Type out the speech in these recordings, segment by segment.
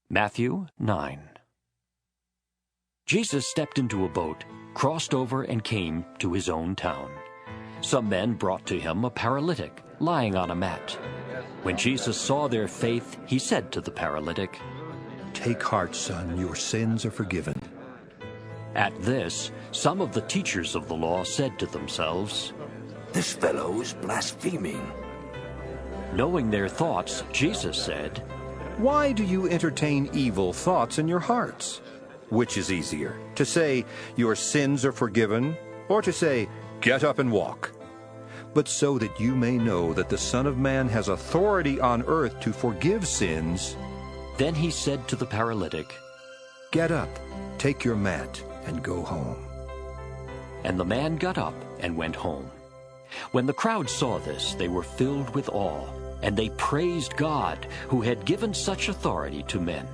Matthew 9. Jesus stepped into a boat, crossed over, and came to his own town. Some men brought to him a paralytic, lying on a mat. When Jesus saw their faith, he said to the paralytic, "Take heart, son, your sins are forgiven." At this, some of the teachers of the law said to themselves, "This fellow is blaspheming." Knowing their thoughts, Jesus said, Why do you entertain evil thoughts in your hearts? Which is easier, to say, "Your sins are forgiven," or to say, "Get up and walk"? But so that you may know that the Son of Man has authority on earth to forgive sins. Then he said to the paralytic, Get up, take your mat, and go home. And the man got up and went home. When the crowd saw this, they were filled with awe, and they praised God, who had given such authority to men.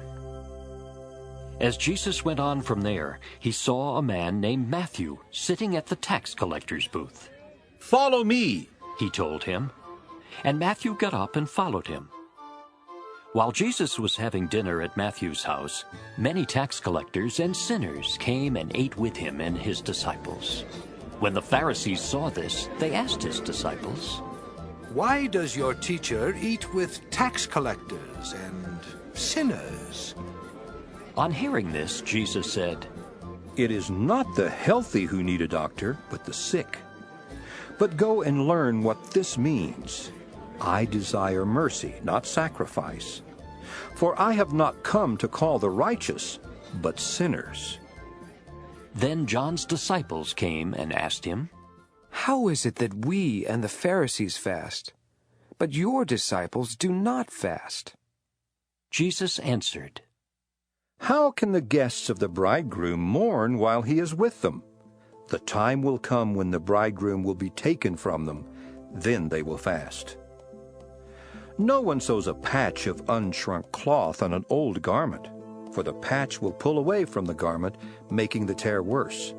As Jesus went on from there, he saw a man named Matthew sitting at the tax collector's booth. "Follow me," he told him, and Matthew got up and followed him. While Jesus was having dinner at Matthew's house, many tax collectors and sinners came and ate with him and his disciples. When the Pharisees saw this, they asked his disciples, "Why does your teacher eat with tax collectors and sinners?" On hearing this, Jesus said, "It is not the healthy who need a doctor, but the sick. But go and learn what this means. I desire mercy, not sacrifice. For I have not come to call the righteous, but sinners." Then John's disciples came and asked him, "How is it that we and the Pharisees fast, but your disciples do not fast?" Jesus answered, How can the guests of the bridegroom mourn while he is with them? The time will come when the bridegroom will be taken from them. Then they will fast. No one sews a patch of unshrunk cloth on an old garment, for the patch will pull away from the garment, making the tear worse.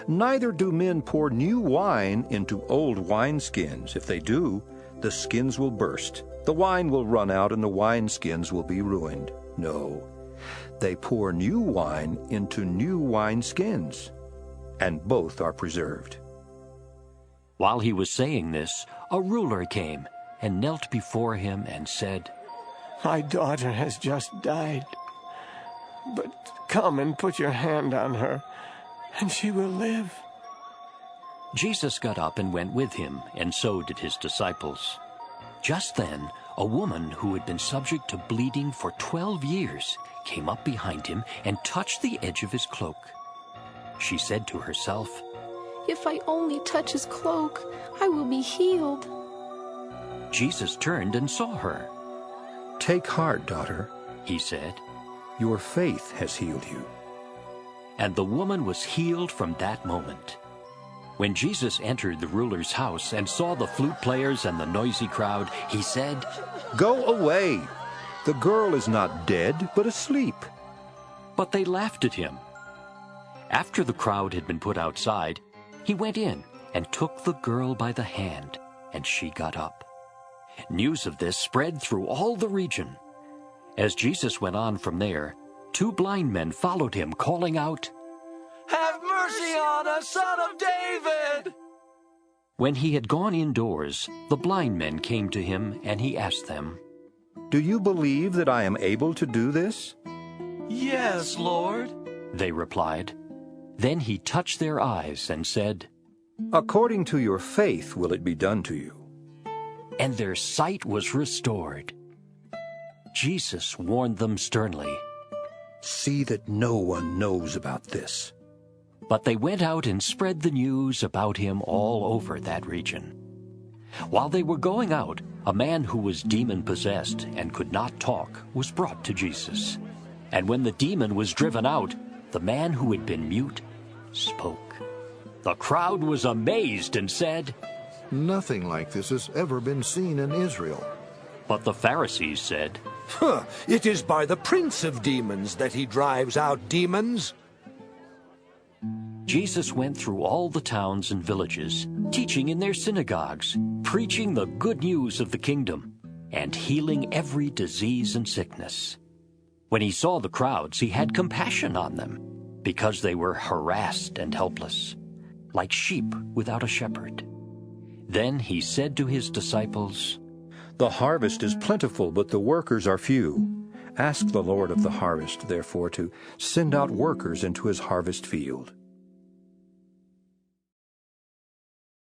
Neither do men pour new wine into old wineskins. If they do, the skins will burst, the wine will run out, and the wineskins will be ruined. No, they pour new wine into new wineskins, and both are preserved. While he was saying this, a ruler came and knelt before him and said, "My daughter has just died, but come and put your hand on her, and she will live." Jesus got up and went with him, and so did his disciples. Just then, a woman who had been subject to bleeding for 12 years came up behind him and touched the edge of his cloak. She said to herself, "If I only touch his cloak, I will be healed." Jesus turned and saw her. "Take heart, daughter," he said, "your faith has healed you." and the woman was healed from that moment. When Jesus entered the ruler's house and saw the flute players and the noisy crowd, he said, "Go away! The girl is not dead, but asleep." But they laughed at him. After the crowd had been put outside, he went in and took the girl by the hand, and she got up. News of this spread through all the region. As Jesus went on from there, 2 blind men followed him, calling out, "Have mercy on us, Son of David!" When he had gone indoors, the blind men came to him, and he asked them, "Do you believe that I am able to do this?" "Yes, Lord," they replied. Then he touched their eyes and said, "According to your faith will it be done to you." and their sight was restored. Jesus warned them sternly, "See that no one knows about this." but they went out and spread the news about him all over that region. While they were going out, a man who was demon-possessed and could not talk was brought to Jesus. And when the demon was driven out, the man who had been mute spoke. The crowd was amazed and said, "Nothing like this has ever been seen in Israel." But the Pharisees said, It is by the prince of demons that he drives out demons." Jesus went through all the towns and villages, teaching in their synagogues, preaching the good news of the kingdom, and healing every disease and sickness. When he saw the crowds, he had compassion on them, because they were harassed and helpless, like sheep without a shepherd. Then he said to his disciples, The harvest is plentiful, but the workers are few. Ask the Lord of the harvest, therefore, to send out workers into his harvest field.